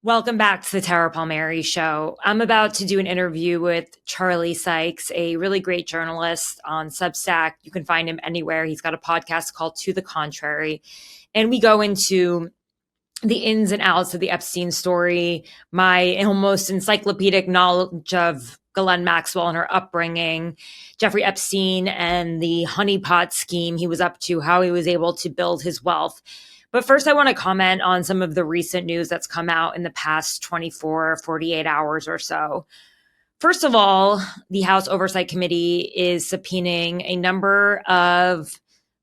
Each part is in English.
Welcome back to the Tara Palmeri show. I'm about to do an interview with Charlie Sykes, a really great journalist on Substack. You can find him anywhere. He's got a podcast called To the Contrary. And we go into the ins and outs of the Epstein story, my almost encyclopedic knowledge of Ghislaine Maxwell and her upbringing, Jeffrey Epstein and the honeypot scheme he was up to, how he was able to build his wealth. But first, I want to comment on some of the recent news that's come out in the past 24, 48 hours or so. First of all, the House Oversight Committee is subpoenaing a number of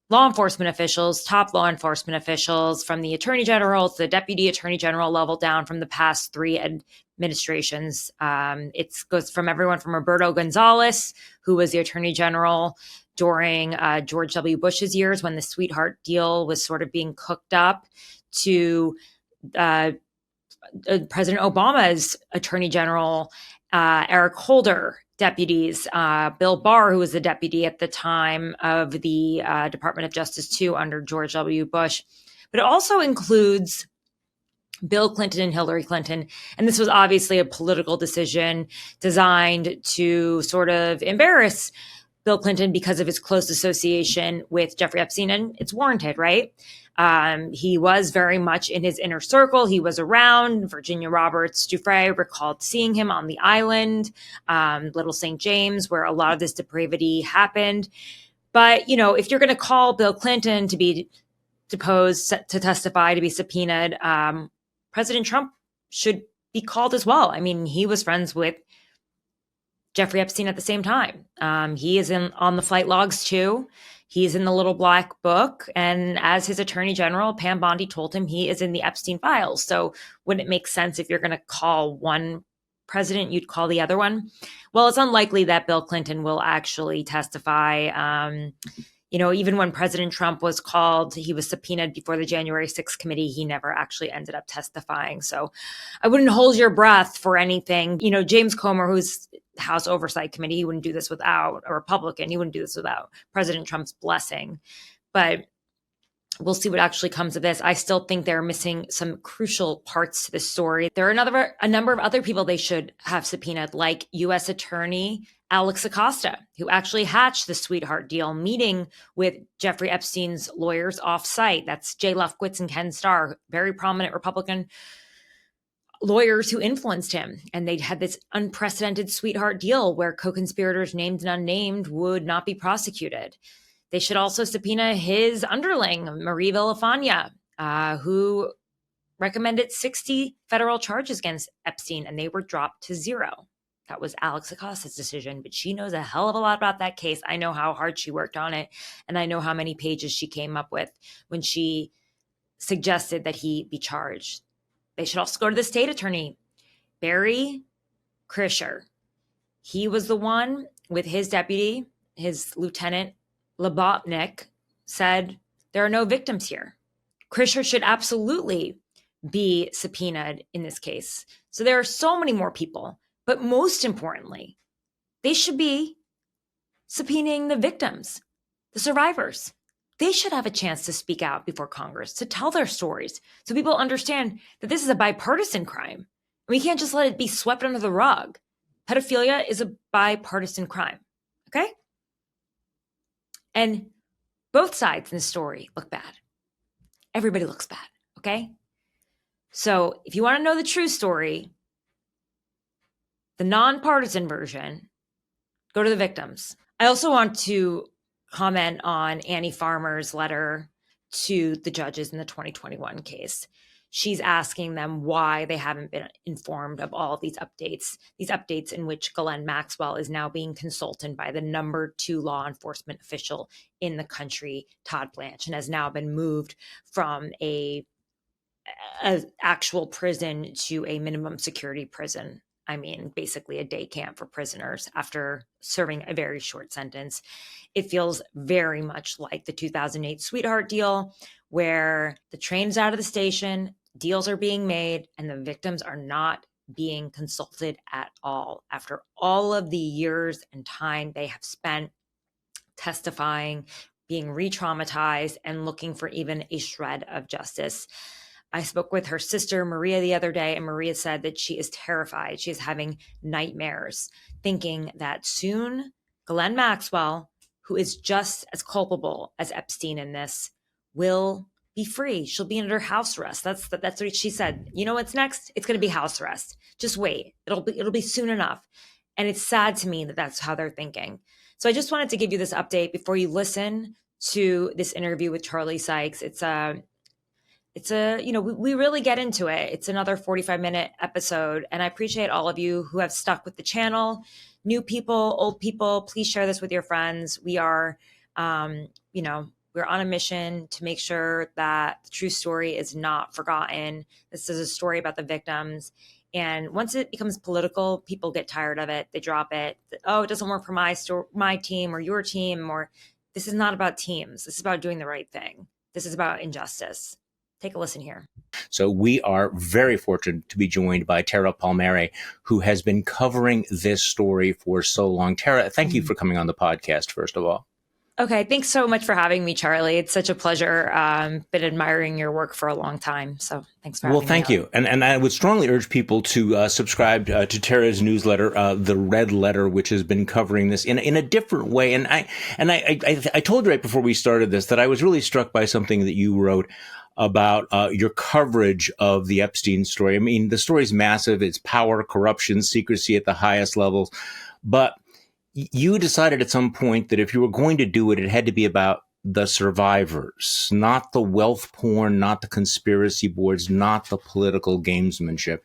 law enforcement officials, top law enforcement officials, from the Attorney General to the Deputy Attorney General level down from the past three administrations. It goes from everyone from Roberto Gonzalez, who was the Attorney General during George W. Bush's years when the sweetheart deal was sort of being cooked up, to President Obama's Attorney General, Eric Holder, deputies, Bill Barr, who was the deputy at the time of the Department of Justice too under George W. Bush. But it also includes Bill Clinton and Hillary Clinton. And this was obviously a political decision designed to sort of embarrass Bill Clinton because of his close association with Jeffrey Epstein, and it's warranted, right? He was very much in his inner circle. He was around. Virginia Giuffre recalled seeing him on the island, Little St. James, where a lot of this depravity happened. But, you know, if you're going to call Bill Clinton to be deposed, to testify, to be subpoenaed, President Trump should be called as well. I mean, he was friends with Jeffrey Epstein at the same time. He is on the flight logs too. He's in the little black book. And as his attorney general, Pam Bondi told him he is in the Epstein files. So wouldn't it make sense if you're going to call one president, you'd call the other one? Well, it's unlikely that Bill Clinton will actually testify. Even when President Trump was called, he was subpoenaed before the January 6th committee. He never actually ended up testifying. So I wouldn't hold your breath for anything. James Comer, who's House Oversight Committee, he wouldn't do this without a Republican. He wouldn't do this without President Trump's blessing. But we'll see what actually comes of this. I still think they're missing some crucial parts to this story. There are a number of other people they should have subpoenaed, like U.S. Attorney Alex Acosta, who actually hatched the sweetheart deal, meeting with Jeffrey Epstein's lawyers off-site. That's Jay Lefkowitz and Ken Starr, very prominent Republican lawyers who influenced him. And they had this unprecedented sweetheart deal where co-conspirators named and unnamed would not be prosecuted. They should also subpoena his underling, Marie Villafana, who recommended 60 federal charges against Epstein, and they were dropped to 0. That was Alex Acosta's decision, but she knows a hell of a lot about that case. I know how hard she worked on it, and I know how many pages she came up with when she suggested that he be charged. They should also go to the state attorney, Barry Krischer. He was the one with his deputy, his lieutenant, Labotnik, said there are no victims here. Krischer should absolutely be subpoenaed in this case. So there are so many more people. But most importantly, they should be subpoenaing the victims, the survivors. They should have a chance to speak out before Congress, to tell their stories, so people understand that this is a bipartisan crime. We can't just let it be swept under the rug. Pedophilia is a bipartisan crime, okay? And both sides in the story look bad. Everybody looks bad, okay? So if you want to know the true story, the nonpartisan version, go to the victims. I also want to comment on Annie Farmer's letter to the judges in the 2021 case. She's asking them why they haven't been informed of all of these updates in which Ghislaine Maxwell is now being consulted by the number 2 law enforcement official in the country, Todd Blanche, and has now been moved from a actual prison to a minimum security prison. I mean, basically a day camp for prisoners after serving a very short sentence. It feels very much like the 2008 sweetheart deal, where the train's out of the station, deals are being made, and the victims are not being consulted at all. After all of the years and time they have spent testifying, being re-traumatized, and looking for even a shred of justice. I spoke with her sister, Maria, the other day, and Maria said that she is terrified. She is having nightmares, thinking that soon Ghislaine Maxwell, who is just as culpable as Epstein in this, will be free. She'll be under house arrest. That's what she said. You know what's next? It's going to be house arrest. Just wait. It'll be soon enough. And it's sad to me that that's how they're thinking. So I just wanted to give you this update before you listen to this interview with Charlie Sykes. It's a we really get into it. It's another 45-minute episode. And I appreciate all of you who have stuck with the channel. New people, old people, please share this with your friends. We are, we're on a mission to make sure that the true story is not forgotten. This is a story about the victims. And once it becomes political, people get tired of it. They drop it. Oh, it doesn't work for my team or your team. Or this is not about teams. This is about doing the right thing. This is about injustice. Take a listen here. So we are very fortunate to be joined by Tara Palmeri, who has been covering this story for so long. Tara, thank you for coming on the podcast, first of all. Okay. Thanks so much for having me, Charlie. It's such a pleasure. Been admiring your work for a long time. So thanks for having me. Well, thank you. And I would strongly urge people to subscribe to Tara's newsletter, The Red Letter, which has been covering this in a different way. And I told you right before we started this that I was really struck by something that you wrote about your coverage of the Epstein story. I mean, the story is massive. It's power, corruption, secrecy at the highest levels. But you decided at some point that if you were going to do it, it had to be about the survivors, not the wealth porn, not the conspiracy boards, not the political gamesmanship.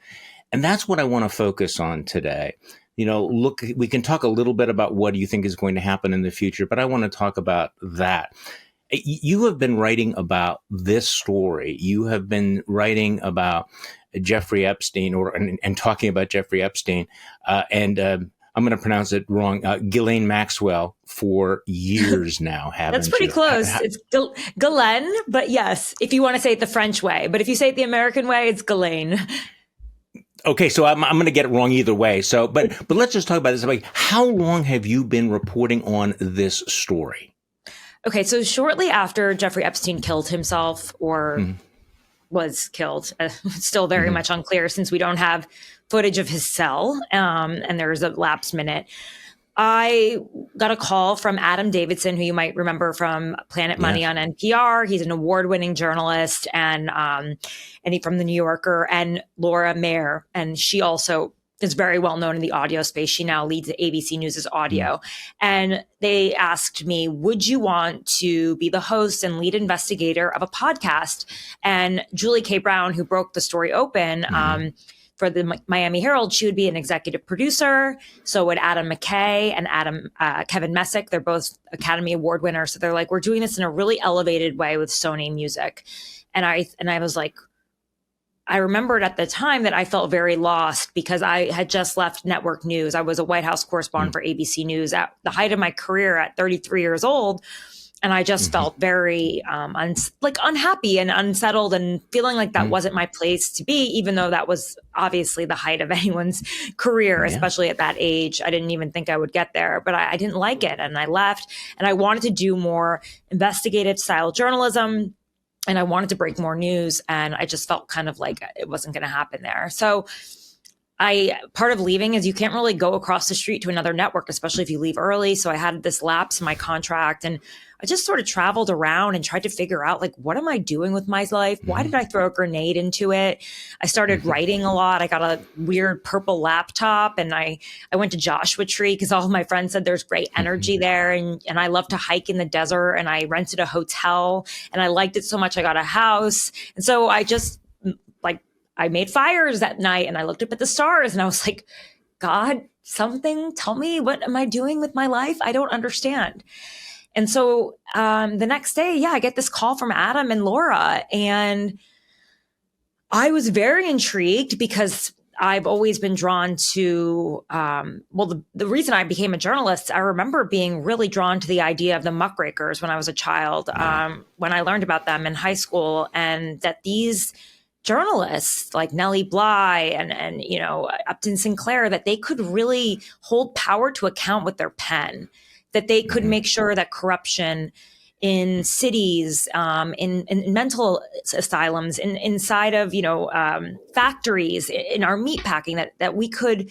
And that's what I want to focus on today. Look, we can talk a little bit about what you think is going to happen in the future, but I want to talk about that. You have been writing about this story. You have been writing about Jeffrey Epstein and talking about Jeffrey Epstein. I'm going to pronounce it wrong, Ghislaine Maxwell for years now, haven't you? That's pretty close. It's Ghislaine, but yes, if you want to say it the French way. But if you say it the American way, it's Ghislaine. Okay, so I'm going to get it wrong either way. So, but let's just talk about this. Like, how long have you been reporting on this story? Okay, so shortly after Jeffrey Epstein killed himself or was killed, still very much unclear since we don't have footage of his cell and there's a lapsed minute. I got a call from Adam Davidson, who you might remember from Planet Money on NPR. He's an award-winning journalist and he from the New Yorker, and Laura Mayer, and she also is very well known in the audio space. She now leads ABC News' audio. And they asked me, would you want to be the host and lead investigator of a podcast? And Julie K. Brown, who broke the story open for the Miami Herald, she would be an executive producer. So would Adam McKay and Kevin Messick. They're both Academy Award winners. So they're like, we're doing this in a really elevated way with Sony Music. And I was like, I remembered at the time that I felt very lost because I had just left network news. I was a White House correspondent for ABC News at the height of my career at 33 years old. And I just felt very unhappy and unsettled and feeling like that wasn't my place to be, even though that was obviously the height of anyone's career, especially at that age. I didn't even think I would get there, but I didn't like it. And I left, and I wanted to do more investigative style journalism. And I wanted to break more news, and I just felt kind of like it wasn't going to happen there. So part of leaving is you can't really go across the street to another network, especially if you leave early. So I had this lapse in my contract, and I just sort of traveled around and tried to figure out, like, what am I doing with my life? Why did I throw a grenade into it? I started writing a lot. I got a weird purple laptop, and I went to Joshua Tree because all of my friends said there's great energy there. And I love to hike in the desert, and I rented a hotel, and I liked it so much I got a house. And so I just I made fires that night, and I looked up at the stars, and I was like, God, tell me, what am I doing with my life? I don't understand. And so the next day, I get this call from Adam and Laura, and I was very intrigued because I've always been drawn to, the reason I became a journalist, I remember being really drawn to the idea of the muckrakers when I was a child, when I learned about them in high school, and that these journalists like Nellie Bly and Upton Sinclair, that they could really hold power to account with their pen, that they could make sure that corruption in cities, in mental asylums, inside of, factories, in our meat packing, that we could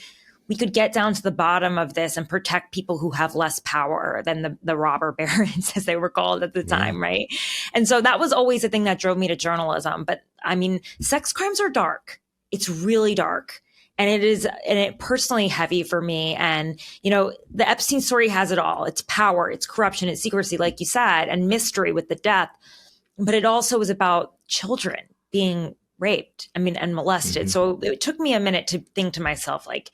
get down to the bottom of this and protect people who have less power than the robber barons, as they were called at the time, right? And so that was always the thing that drove me to journalism. But I mean, sex crimes are dark. It's really dark. And it personally heavy for me. And, the Epstein story has it all. It's power, it's corruption, it's secrecy, like you said, and mystery with the death. But it also is about children being raped, and molested. So it took me a minute to think to myself, like,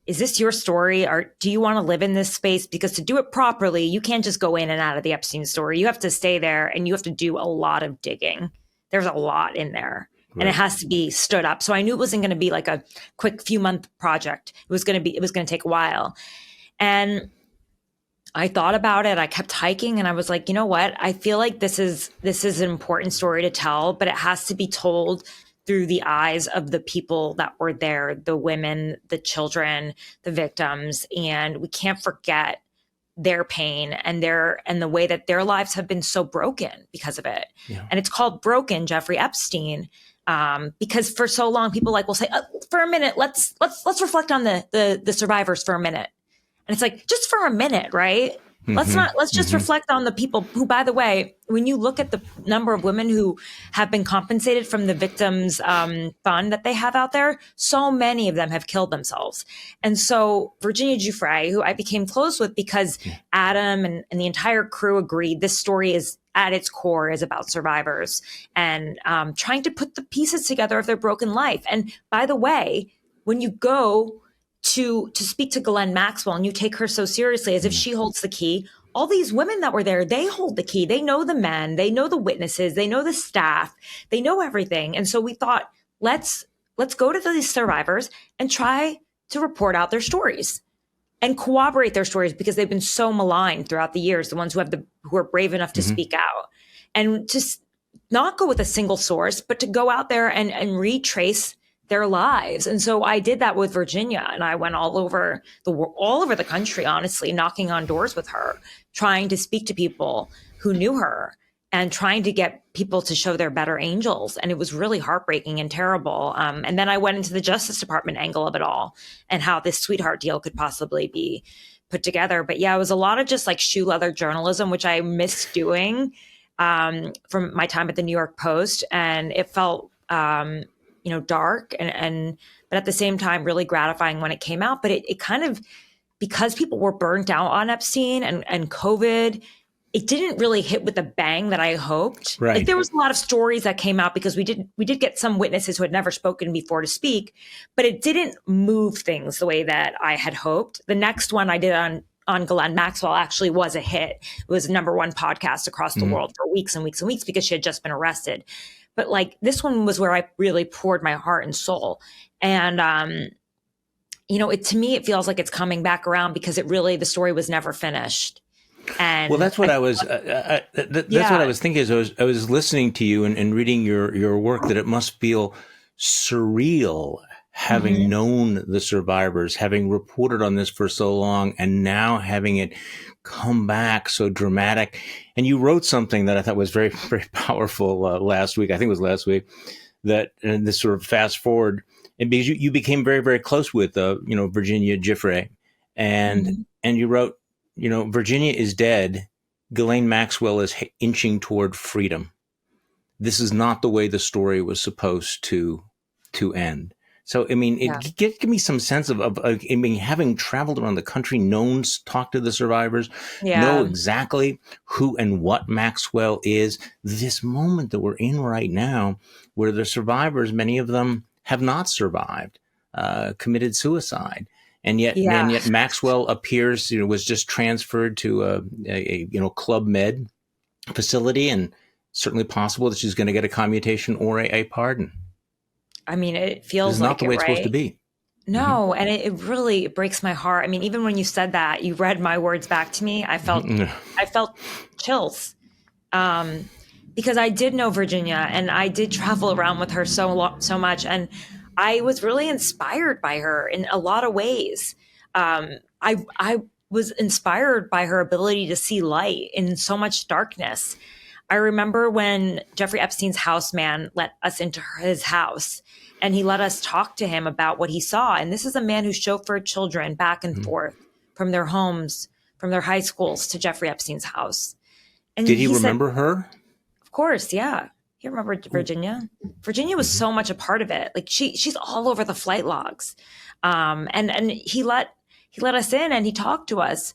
is this your story? Or do you want to live in this space? Because to do it properly, you can't just go in and out of the Epstein story. You have to stay there and you have to do a lot of digging. There's a lot in there. Right. And it has to be stood up. So I knew it wasn't going to be like a quick few month project. It was going to take a while. And I thought about it. I kept hiking and I was like, you know what? I feel like this is an important story to tell, but it has to be told through the eyes of the people that were there, the women, the children, the victims. And we can't forget their pain and the way that their lives have been so broken because of it. Yeah. And it's called Broken, Jeffrey Epstein. Because for so long, people will say, for a minute, let's reflect on the survivors for a minute. And it's like, just for a minute, right? Let's just reflect on the people who, by the way, when you look at the number of women who have been compensated from the victims fund that they have out there, so many of them have killed themselves. And so Virginia Giuffre, who I became close with because Adam and the entire crew agreed this story is at its core is about survivors and trying to put the pieces together of their broken life. And by the way, when you go to speak to Ghislaine Maxwell and you take her so seriously as if she holds the key, all these women that were there, they hold the key. They know the men, they know the witnesses, they know the staff, they know everything. And so we thought, let's go to these survivors and try to report out their stories and corroborate their stories because they've been so maligned throughout the years, the ones who are brave enough to speak out, and just not go with a single source, but to go out there and retrace their lives. And so I did that with Virginia, and I went all over the country, honestly, knocking on doors with her, trying to speak to people who knew her and trying to get people to show their better angels. And it was really heartbreaking and terrible. And then I went into the Justice Department angle of it all and how this sweetheart deal could possibly be put together. But yeah, it was a lot of just like shoe leather journalism, which I missed doing from my time at the New York Post. And it felt dark but at the same time really gratifying when it came out. But it kind of, because people were burnt out on Epstein and COVID, it didn't really hit with the bang that I hoped. Right. Like there was a lot of stories that came out because we did get some witnesses who had never spoken before to speak, but it didn't move things the way that I had hoped. The next one I did on Ghislaine Maxwell actually was a hit. It was a #1 podcast across the world for weeks and weeks and weeks because she had just been arrested. But like this one was where I really poured my heart and soul. And, to me, it feels like it's coming back around because the story was never finished. And well, that's what I was, what I was thinking as I was listening to you and reading your work, that it must feel surreal having known the survivors, having reported on this for so long, and now having it come back so dramatic. And you wrote something that I thought was very, very powerful last week. I think it was last week, that, and this sort of fast forward, and because you became very, very close with, Virginia Giuffre, and you wrote, Virginia is dead. Ghislaine Maxwell is inching toward freedom. This is not the way the story was supposed to end. So, give me some sense of having traveled around the country, talked to the survivors, know exactly who and what Maxwell is. This moment that we're in right now, where the survivors, many of them have not survived, committed suicide. And yet Maxwell appears, was just transferred to a Club Med facility, and certainly possible that she's going to get a commutation or a pardon. It feels like not the way it's supposed to be. No, and it really breaks my heart. Even when you said that, you read my words back to me. I felt chills because I did know Virginia, and I did travel around with her so much, and I was really inspired by her in a lot of ways. I was inspired by her ability to see light in so much darkness. I remember when Jeffrey Epstein's houseman let us into his house, and he let us talk to him about what he saw. And this is a man who chauffeured children back and forth from their homes, from their high schools to Jeffrey Epstein's house. And did he remember her? Of course, yeah. He remembered Virginia. Virginia was so much a part of it. Like she's all over the flight logs. And he let us in and he talked to us.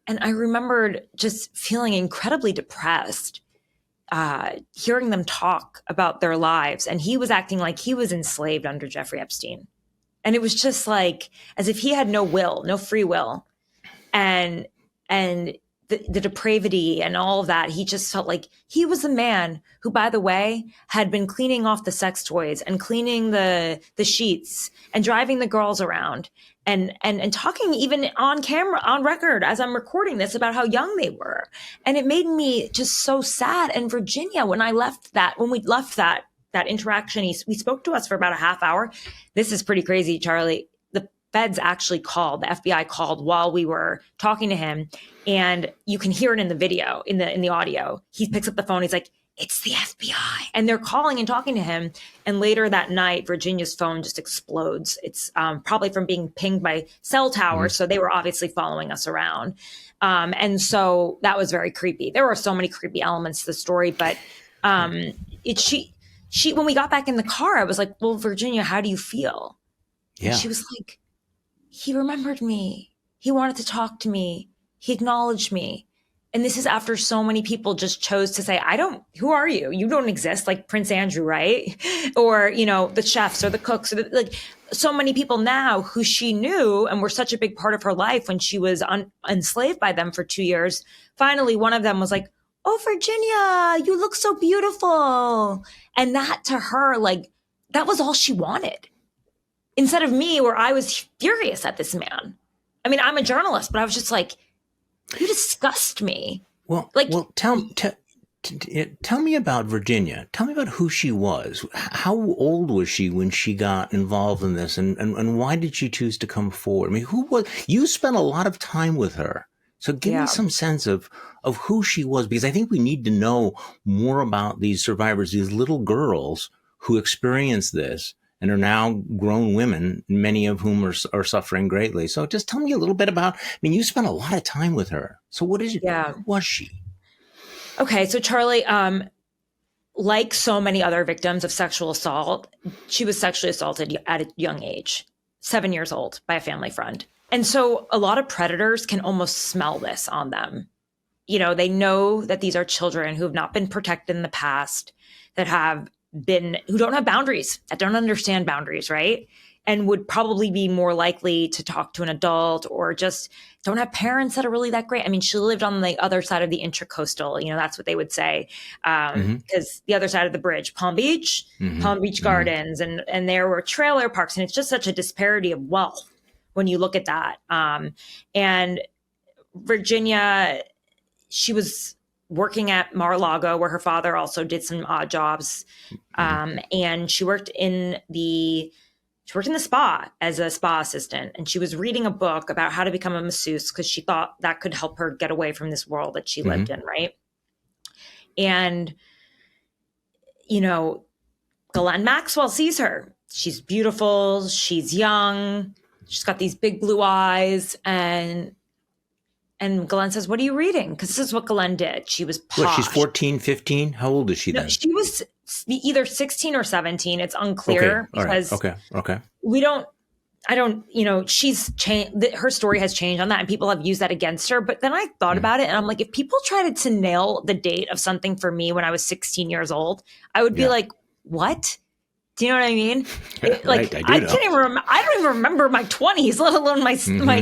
And I remembered just feeling incredibly depressed, hearing them talk about their lives. And he was acting like he was enslaved under Jeffrey Epstein. And it was just like as if he had no will, no free will. And the depravity and all of that, he just felt like he was the man who, by the way, had been cleaning off the sex toys and cleaning the sheets and driving the girls around and talking even on camera, on record, as I'm recording this about how young they were. And it made me just so sad. And Virginia, when we left that interaction, we spoke to us for about a half hour. This is pretty crazy, Charlie. Feds actually called, the FBI called while we were talking to him, and you can hear it in the video, in the audio. He picks up the phone. He's like, "It's the FBI," and they're calling and talking to him. And later that night, Virginia's phone just explodes. It's probably from being pinged by cell towers. So they were obviously following us around, and so that was very creepy. There were so many creepy elements to the story, but she when we got back in the car, I was like, "Well, Virginia, how do you feel?" Yeah, and she was like, "He remembered me. He wanted to talk to me. He acknowledged me." And this is after so many people just chose to say, who are you? You don't exist, like Prince Andrew, right? Or, the chefs or the cooks, or like so many people now who she knew and were such a big part of her life when she was enslaved by them for 2 years. Finally, one of them was like, "Oh, Virginia, you look so beautiful." And that to her, like, that was all she wanted. Instead of me, where I was furious at this man. I mean, I'm a journalist, but I was just like, you disgust me. Well, tell me about Virginia. Tell me about who she was. How old was she when she got involved in this, and why did she choose to come forward? I mean, you spent a lot of time with her. So give me some sense of who she was, because I think we need to know more about these survivors, these little girls who experienced this and are now grown women, many of whom are suffering greatly. So just tell me a little bit about, you spent a lot of time with her. So what is it? Yeah. Who was she? Okay. So Charlie, like so many other victims of sexual assault, she was sexually assaulted at a young age, 7 years old, by a family friend. And so a lot of predators can almost smell this on them. They know that these are children who have not been protected in the past, who don't have boundaries, that don't understand boundaries, right? And would probably be more likely to talk to an adult or just don't have parents that are really that great. I mean, she lived on the other side of the intercoastal, that's what they would say, because the other side of the bridge, Palm Beach Gardens, and there were trailer parks. And it's just such a disparity of wealth when you look at that. And Virginia, she was working at Mar-a-Lago, where her father also did some odd jobs. And she worked in the spa as a spa assistant. And she was reading a book about how to become a masseuse because she thought that could help her get away from this world that she lived in, right? And, Ghislaine Maxwell sees her. She's beautiful. She's young. She's got these big blue eyes. And Ghislaine says, "What are you reading?" Because this is what Ghislaine did. She was posh. What, she's 14, 15? How old is she then? She was either 16 or 17. It's unclear because Okay. She's changed. Her story has changed on that, and people have used that against her. But then I thought about it, and I'm like, if people tried to nail the date of something for me when I was 16 years old, I would be like, what? Do you know what I mean? Right, I don't even remember my 20s, let alone my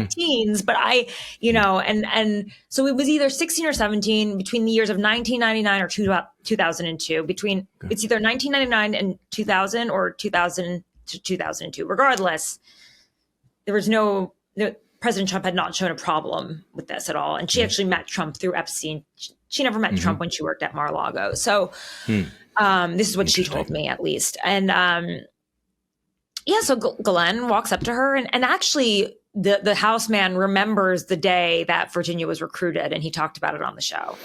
teens. But and so it was either 16 or 17 between the years of 1999 or 2002. It's either 1999 and 2000 or 2000 to 2002. Regardless, President Trump had not shown a problem with this at all. And she actually met Trump through Epstein. She never met Trump when she worked at Mar-a-Lago. So this is what she told me, at least. And Yeah, so Glenn walks up to her, and actually the houseman remembers the day that Virginia was recruited, and he talked about it on the show.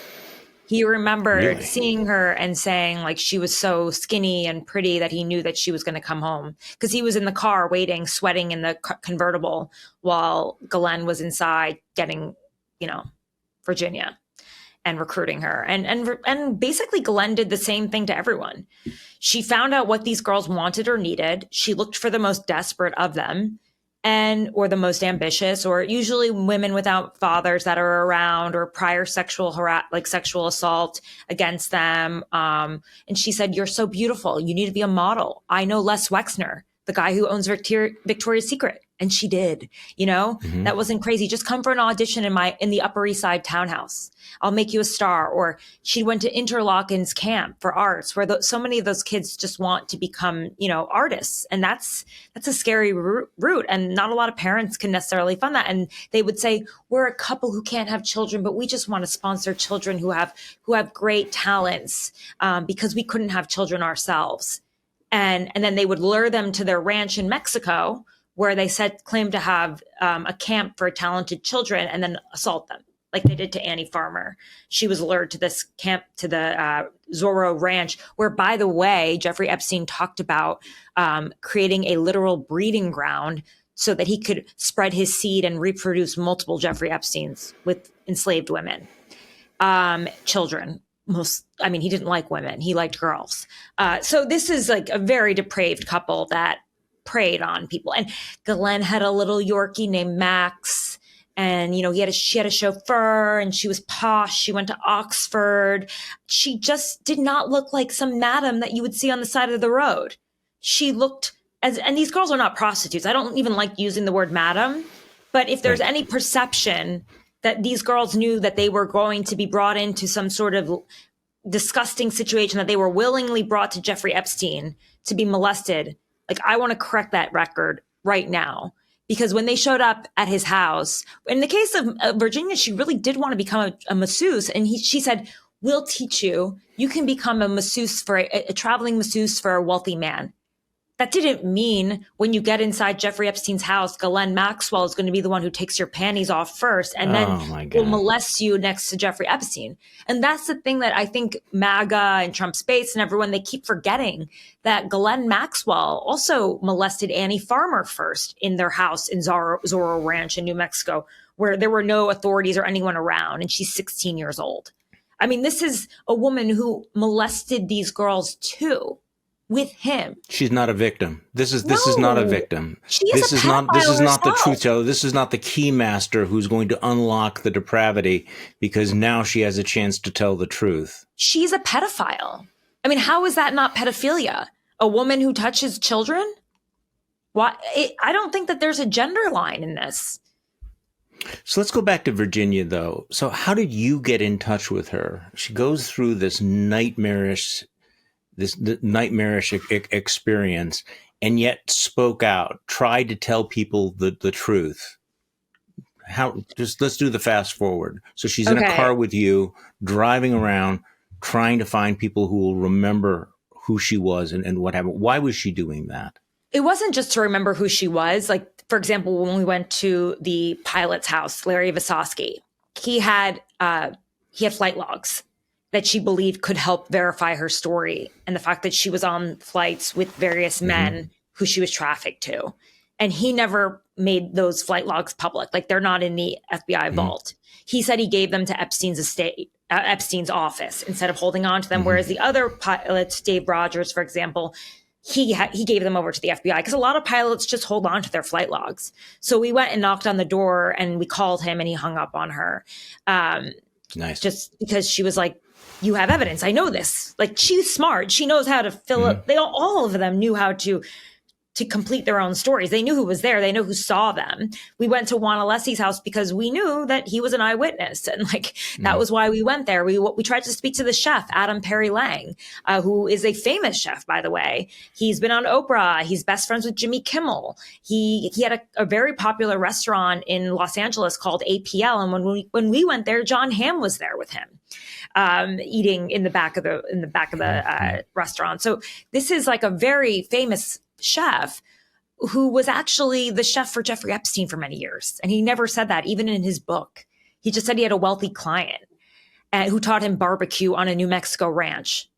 He remembered seeing her and saying like she was so skinny and pretty that he knew that she was going to come home, because he was in the car waiting, sweating in the convertible while Glenn was inside getting, Virginia and recruiting her. And basically Glenn did the same thing to everyone. She found out what these girls wanted or needed. She looked for the most desperate of them, or the most ambitious, or usually women without fathers that are around, or prior sexual assault against them. And she said, "You're so beautiful. You need to be a model. I know Les Wexner, the guy who owns Victoria's Secret." And she did, that wasn't crazy. Just come for an audition in the Upper East Side townhouse. I'll make you a star. Or she went to Interlochen's camp for arts, where so many of those kids just want to become, artists. And that's a scary route. And not a lot of parents can necessarily fund that. And they would say, we're a couple who can't have children, but we just want to sponsor children who have great talents, because we couldn't have children ourselves. And then they would lure them to their ranch in Mexico, where they claimed to have a camp for talented children, and then assault them, like they did to Annie Farmer. She was lured to this camp, to the Zorro Ranch, where, by the way, Jeffrey Epstein talked about creating a literal breeding ground so that he could spread his seed and reproduce multiple Jeffrey Epsteins with enslaved women, children. He didn't like women. He liked girls. So this is like a very depraved couple that preyed on people. And Ghislaine had a little Yorkie named Max, and she had a chauffeur, and she was posh. She went to Oxford. She just did not look like some madam that you would see on the side of the road. She looked and these girls are not prostitutes. I don't even like using the word madam, but if there's any perception that these girls knew that they were going to be brought into some sort of disgusting situation, that they were willingly brought to Jeffrey Epstein to be molested, like, I want to correct that record right now. Because when they showed up at his house, in the case of Virginia, she really did want to become a masseuse. And she said, we'll teach you. You can become a masseuse a traveling masseuse for a wealthy man. That didn't mean when you get inside Jeffrey Epstein's house, Ghislaine Maxwell is going to be the one who takes your panties off first and then will molest you next to Jeffrey Epstein. And that's the thing that I think MAGA and Trump's base and everyone, they keep forgetting, that Ghislaine Maxwell also molested Annie Farmer first in their house in Zorro Ranch in New Mexico, where there were no authorities or anyone around, and she's 16 years old. I mean, this is a woman who molested these girls too. With him. She's not a victim. This is not a victim. This is not the truth teller. This is not the key master who's going to unlock the depravity, because now she has a chance to tell the truth. She's a pedophile. I mean, how is that not pedophilia? A woman who touches children? Why? I don't think that there's a gender line in this. So let's go back to Virginia, though. So how did you get in touch with her? She goes through this nightmarish experience, and yet spoke out, tried to tell people the truth. Let's do the fast forward. So she's in a car with you, driving around, trying to find people who will remember who she was and what happened. Why was she doing that? It wasn't just to remember who she was. Like, for example, when we went to the pilot's house, Larry Visosky, he had flight logs that she believed could help verify her story, and the fact that she was on flights with various men who she was trafficked to. And he never made those flight logs public. Like, they're not in the FBI vault. He said he gave them to Epstein's office instead of holding on to them. Whereas the other pilots, Dave Rogers, for example, he gave them over to the FBI, because a lot of pilots just hold on to their flight logs. So we went and knocked on the door, and we called him, and he hung up on her. Nice. Just because she was like, you have evidence. I know this. Like, she's smart. She knows how to fill up. All of them knew how to complete their own stories. They knew who was there. They know who saw them. We went to Juan Alessi's house because we knew that he was an eyewitness. And that was why we went there. We tried to speak to the chef, Adam Perry Lang, who is a famous chef, by the way. He's been on Oprah. He's best friends with Jimmy Kimmel. He had a very popular restaurant in Los Angeles called APL. And when we went there, John Hamm was there with him, eating in the back of the restaurant. So this is like a very famous chef. who was actually the chef for Jeffrey Epstein for many years. And he never said that, even in his book. He just said he had a wealthy client who taught him barbecue on a New Mexico ranch,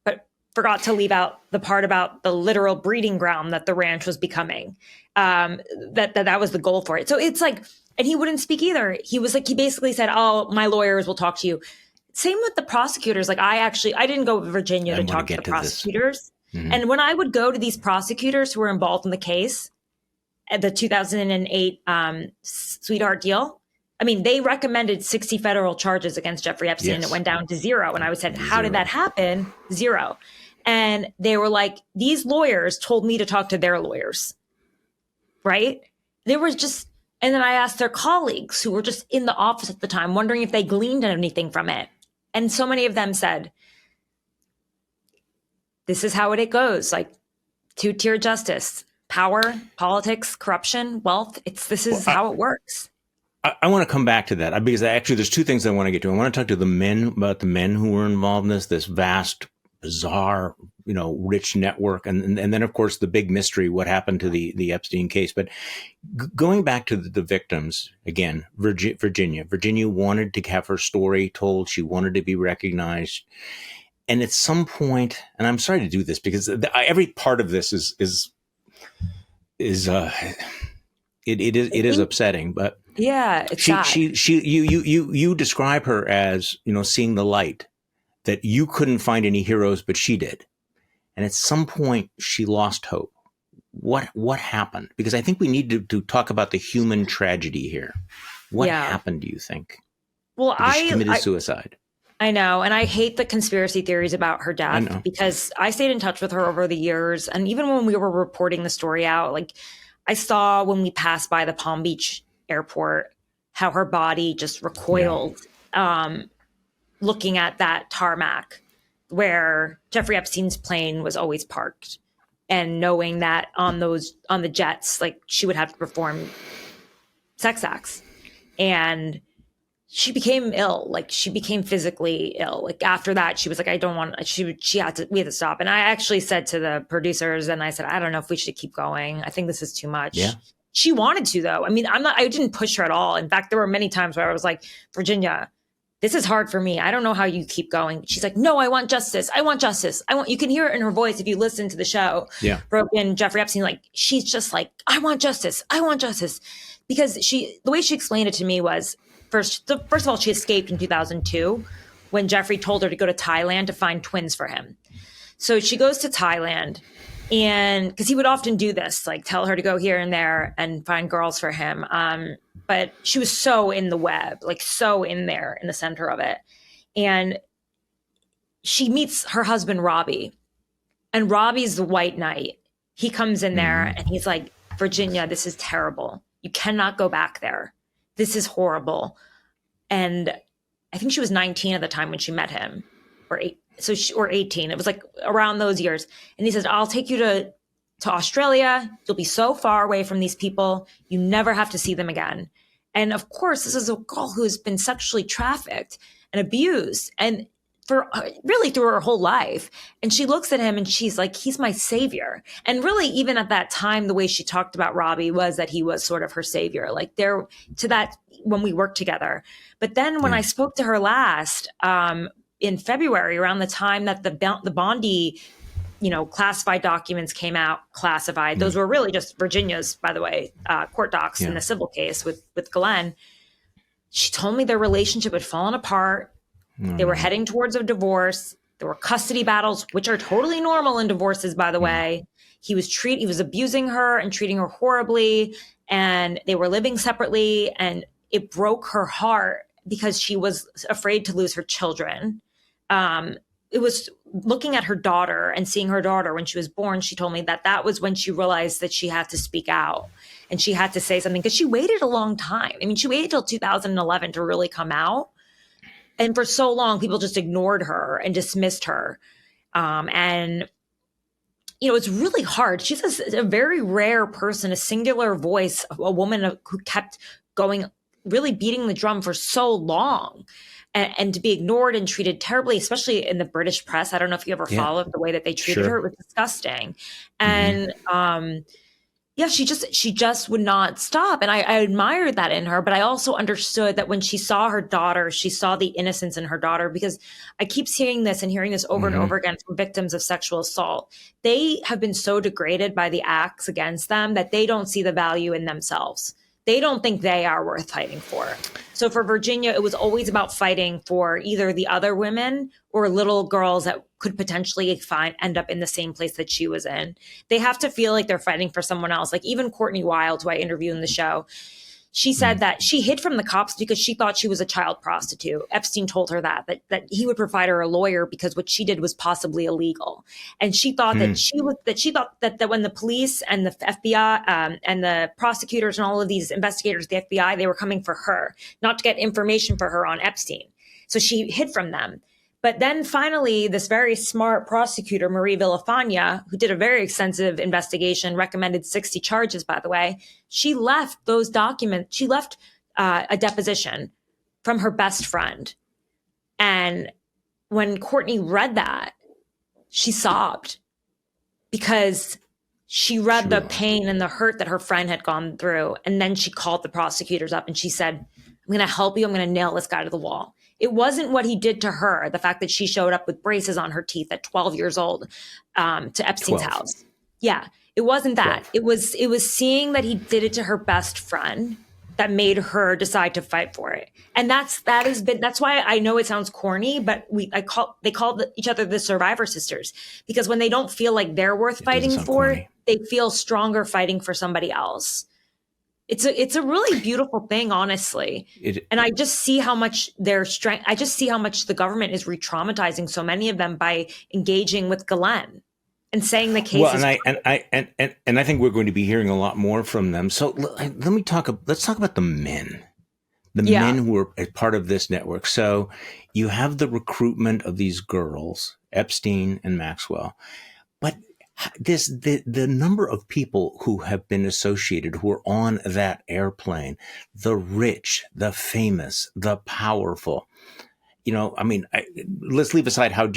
but forgot to leave out the part about the literal breeding ground that the ranch was becoming. That was the goal for it. So it's like, and he wouldn't speak either. He basically said, oh, my lawyers will talk to you. Same with the prosecutors. Like I didn't go to Virginia to talk to the prosecutors. Mm-hmm. And when I would go to these prosecutors who were involved in the case, at the 2008 sweetheart deal, I mean, they recommended 60 federal charges against Jeffrey Epstein, and it went down to 0. And I said, how did that happen? 0. And they were like, these lawyers told me to talk to their lawyers, right? There was just, and then I asked their colleagues who were just in the office at the time, wondering if they gleaned anything from it. And so many of them said, this is how it goes, like 2-tier justice, power, politics, corruption, wealth. This is how it works. I want to come back to that because actually there's 2 things I want to get to. I want to talk to the men who were involved in this vast, bizarre, rich network. And then of course the big mystery, what happened to the Epstein case. But going back to the victims again, Virginia wanted to have her story told. She wanted to be recognized. And at some point, and I'm sorry to do this because every part of this is upsetting, but yeah, it's you describe her as, seeing the light, that you couldn't find any heroes, but she did. And at some point she lost hope. What happened? Because I think we need to talk about the human tragedy here. What happened, do you think? Well, she committed suicide. I know. And I hate the conspiracy theories about her death because I stayed in touch with her over the years. And even when we were reporting the story out, like I saw when we passed by the Palm Beach airport, how her body just recoiled, looking at that tarmac where Jeffrey Epstein's plane was always parked, and knowing that on the jets, like she would have to perform sex acts. And she became ill. Like she became physically ill. Like after that, she was like, I don't want, we had to stop. And I actually said to the producers, and I said, I don't know if we should keep going. I think this is too much. Yeah. She wanted to though. I mean, I didn't push her at all. In fact, there were many times where I was like, Virginia, this is hard for me. I don't know how you keep going. She's like, no, I want justice. I want justice. You can hear it in her voice if you listen to the show. Yeah. Broken Jeffrey Epstein, like she's just like, I want justice. I want justice. Because the way she explained it to me was, First of all, she escaped in 2002 when Jeffrey told her to go to Thailand to find twins for him. So she goes to Thailand, and because he would often do this, like tell her to go here and there and find girls for him. But she was so in the web, like so in there in the center of it. And she meets her husband, Robbie, and Robbie's the white knight. He comes in there and he's like, Virginia, this is terrible. You cannot go back there. This is horrible. And I think she was 19 at the time when she met him, or 18. It was like around those years. And he said, I'll take you to Australia. You'll be so far away from these people. You never have to see them again. And of course, this is a girl who's been sexually trafficked and abused, and for really through her whole life. And she looks at him and she's like, he's my savior. And really, even at that time, the way she talked about Robbie was that he was sort of her savior, like there to that when we worked together. But then when I spoke to her last in February, around the time that the Bondi, classified documents came out, classified, those were really just Virginia's, by the way, court docs in the civil case with Ghislaine. She told me their relationship had fallen apart. They were heading towards a divorce. There were custody battles, which are totally normal in divorces, by the way. He was abusing her and treating her horribly, and they were living separately, and it broke her heart because she was afraid to lose her children. It was looking at her daughter and seeing her daughter when she was born. She told me that was when she realized that she had to speak out and she had to say something, because she waited a long time. I mean, she waited till 2011 to really come out. And for so long, people just ignored her and dismissed her. And, it's really hard. She's a very rare person, a singular voice, a woman who kept going, really beating the drum for so long. And to be ignored and treated terribly, especially in the British press. I don't know if you ever followed the way that they treated her. It was disgusting. And Yeah, she just would not stop. And I admired that in her, but I also understood that when she saw her daughter, she saw the innocence in her daughter, because I keep seeing this and hearing this over and over again from victims of sexual assault. They have been so degraded by the acts against them that they don't see the value in themselves. They don't think they are worth fighting for. So for Virginia, it was always about fighting for either the other women or little girls that could potentially end up in the same place that she was in. They have to feel like they're fighting for someone else. Like even Courtney Wild, who I interviewed in the show, she said that she hid from the cops because she thought she was a child prostitute. Epstein told her that he would provide her a lawyer because what she did was possibly illegal. And she thought that when the police and the FBI and the prosecutors and all of these investigators, the FBI, they were coming for her, not to get information for her on Epstein. So she hid from them. But then finally, this very smart prosecutor, Marie Villafana, who did a very extensive investigation, recommended 60 charges, by the way, she left those documents. She left a deposition from her best friend. And when Courtney read that, she sobbed because she read the pain and the hurt that her friend had gone through. And then she called the prosecutors up and she said, I'm going to help you. I'm going to nail this guy to the wall. It wasn't what he did to her, the fact that she showed up with braces on her teeth at 12 years old to Epstein's house. Yeah, it wasn't that. 12. It was seeing that he did it to her best friend that made her decide to fight for it. And that's why I know it sounds corny, but they call each other the survivor sisters, because when they don't feel like they're worth fighting for, corny. They feel stronger fighting for somebody else. It's a really beautiful thing, honestly. And I just see how much their strength. I just see how much the government is re-traumatizing so many of them by engaging with Ghislaine and saying the case. Well, and I think we're going to be hearing a lot more from them. So let's talk about the men, men who are a part of this network. So you have the recruitment of these girls, Epstein and Maxwell, but the number of people who have been associated, who are on that airplane, the rich, the famous, the powerful, let's leave aside how I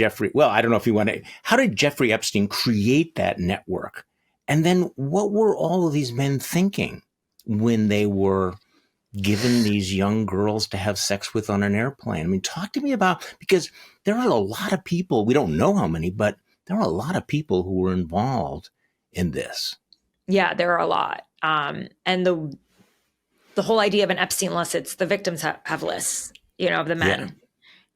don't know if you want to, how did Jeffrey Epstein create that network? And then what were all of these men thinking when they were given these young girls to have sex with on an airplane? I mean, talk to me about, because there are a lot of people, we don't know how many, but there are a lot of people who were involved in this. Yeah, there are a lot. And the whole idea of an Epstein list, it's the victims have lists, of the men. Yeah.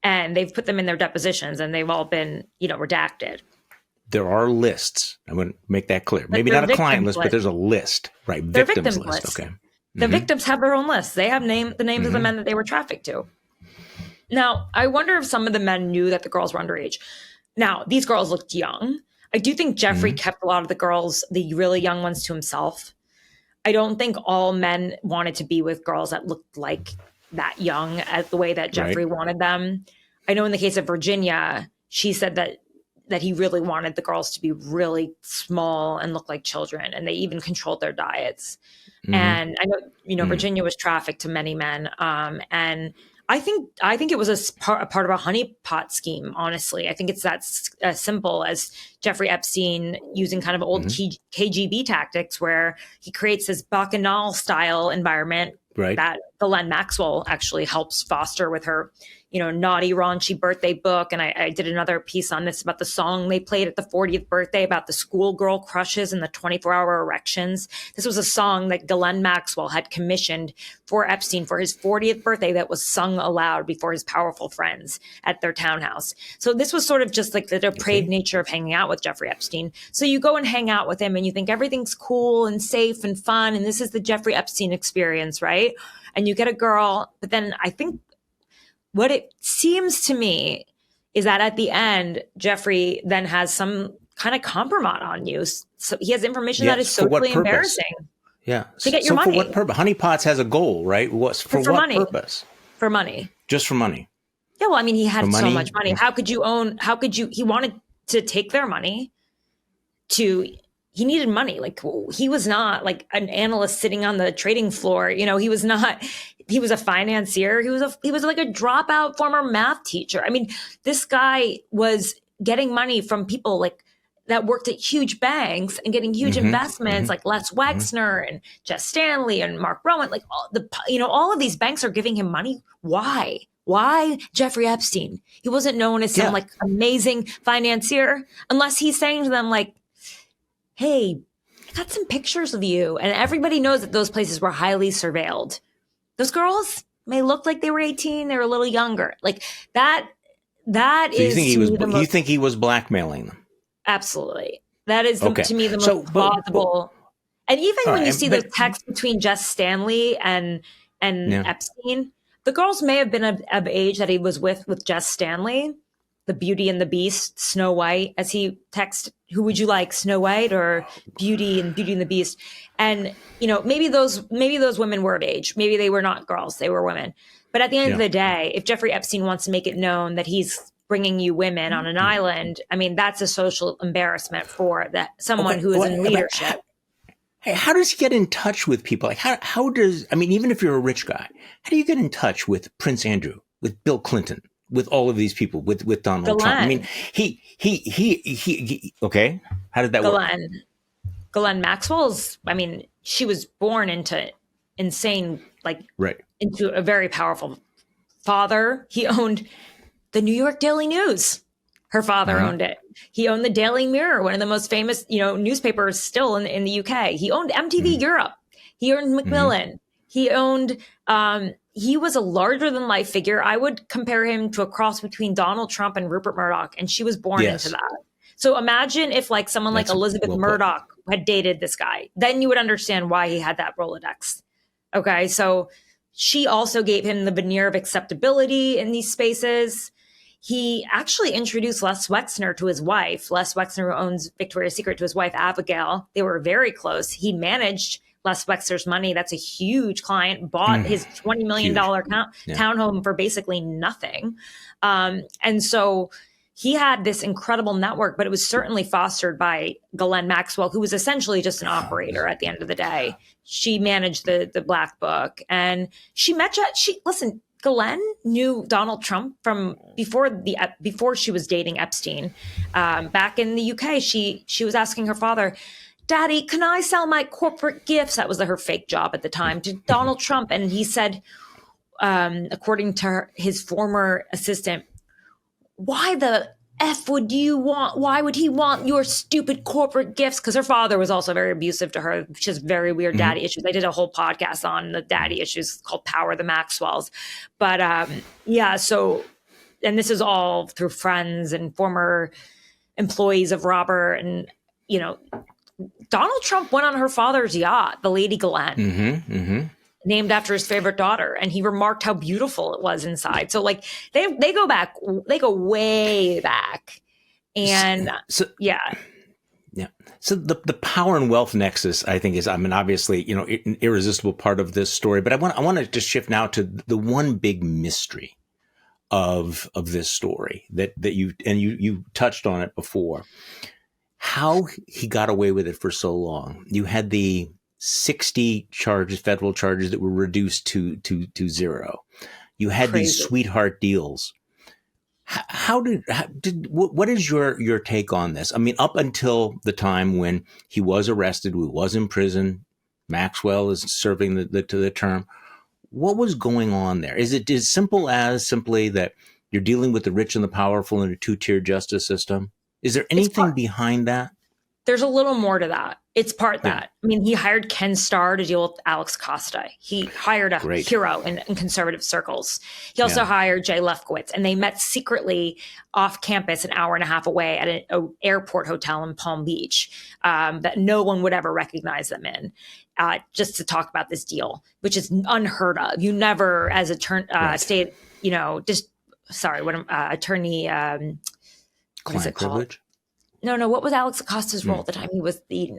And they've put them in their depositions and they've all been, redacted. There are lists. I want to make that clear. Maybe not a client list, but there's a list, right? Victims list. Okay. The victims have their own lists. They have the names of the men that they were trafficked to. Now, I wonder if some of the men knew that the girls were underage. Now, these girls looked young. I do think Jeffrey kept a lot of the girls, the really young ones, to himself. I don't think all men wanted to be with girls that looked like that young as the way that Jeffrey wanted them. I know in the case of Virginia, she said that he really wanted the girls to be really small and look like children, and they even controlled their diets. And I know, Virginia was trafficked to many men. And I think it was a part of a honeypot scheme, honestly. I think it's that simple as Jeffrey Epstein using kind of old KGB tactics where he creates this Bacchanal style environment that Ghislaine Maxwell actually helps foster with her, naughty, raunchy birthday book. And I did another piece on this about the song they played at the 40th birthday about the schoolgirl crushes and the 24-hour erections. This was a song that Ghislaine Maxwell had commissioned for Epstein for his 40th birthday that was sung aloud before his powerful friends at their townhouse. So this was sort of just like the depraved nature of hanging out with Jeffrey Epstein. So you go and hang out with him and you think everything's cool and safe and fun. And this is the Jeffrey Epstein experience, right? And you get a girl, but then I think what it seems to me is that at the end, Jeffrey then has some kind of compromise on you. So he has information that is socially embarrassing. Yeah. To get your money. For what purpose? Honeypots has a goal, right? For what money. Purpose? For money. Just for money. Yeah, well, I mean, he had so much money. He wanted to take their money he needed money. Like, he was not like an analyst sitting on the trading floor. He was not, he was a financier. He was like a dropout former math teacher. I mean, this guy was getting money from people like that worked at huge banks and getting huge investments like Les Wexner and Jess Stanley and Mark Rowan, like all of these banks are giving him money. Why? Why Jeffrey Epstein? He wasn't known as some like amazing financier unless he's saying to them like, hey, I got some pictures of you. And everybody knows that those places were highly surveilled. Those girls may look like they were 18. They were a little younger. Like that so is you think he was blackmailing them? Absolutely. That is to me the most plausible. And even when you see the text between Jess Stanley and Epstein, the girls may have been of age that he was with Jess Stanley, the Beauty and the Beast, Snow White, as he texted, who would you like, Snow White or Beauty and the Beast? And, maybe those women were of age. Maybe they were not girls. They were women. But at the end of the day, if Jeffrey Epstein wants to make it known that he's bringing you women on an island, I mean, that's a social embarrassment for someone who is in leadership. Hey, how does he get in touch with people? Like how does, I mean, even if you're a rich guy, how do you get in touch with Prince Andrew, with Bill Clinton, with all of these people, with Donald Trump? I mean, he okay. How did that work? Ghislaine Maxwell's, I mean, she was born into insane, into a very powerful father. He owned the New York Daily News. Her father owned it. He owned the Daily Mirror, one of the most famous, newspapers still in the UK. He owned MTV Europe. He owned Macmillan. He owned, he was a larger than life figure. I would compare him to a cross between Donald Trump and Rupert Murdoch, and she was born into that. So imagine if someone like Elizabeth Murdoch had dated this guy, then you would understand why he had that Rolodex. Okay. So she also gave him the veneer of acceptability in these spaces. He actually introduced Les Wexner to his wife. Les Wexner, who owns Victoria's Secret, to his wife, Abigail. They were very close. He managed Les Wexner's money. That's a huge client, bought his $20 million townhome for basically nothing. And so he had this incredible network, but it was certainly fostered by Ghislaine Maxwell, who was essentially just an operator at the end of the day. She managed the Black Book, and listen, Ghislaine knew Donald Trump from before she was dating Epstein. Back in the UK, she was asking her father, Daddy, can I sell my corporate gifts? That was her fake job at the time, to Donald Trump. And he said, according to his former assistant, why the F would you want? Why would he want your stupid corporate gifts? Because her father was also very abusive to her. She has very weird daddy issues. I did a whole podcast on the daddy issues called Power the Maxwells. But so, and this is all through friends and former employees of Robert. And, Donald Trump went on her father's yacht, the Lady Ghislaine. Named after his favorite daughter, and he remarked how beautiful it was inside. So they go way back, and So the power and wealth nexus, I think, is, obviously, an irresistible part of this story. But I want to just shift now to the one big mystery of this story that you touched on it before. How he got away with it for so long. You had the 60 federal charges that were reduced to zero. You had these sweetheart deals. What is your take on this? I mean, up until the time when he was arrested, he was in prison, Maxwell is serving the term. What was going on there? Is it as simple as simply that you're dealing with the rich and the powerful in a two-tier justice system? Is there anything behind that? There's a little more to that. It's part that. I mean, he hired Ken Starr to deal with Alex Costa. He hired a hero in conservative circles. He also hired Jay Lefkowitz, and they met secretly off campus an hour and a half away at an airport hotel in Palm Beach that no one would ever recognize them in, just to talk about this deal, which is unheard of. You never, as attorney, attorney, what is it called? Privilege? No. What was Alex Acosta's role at the time? He was the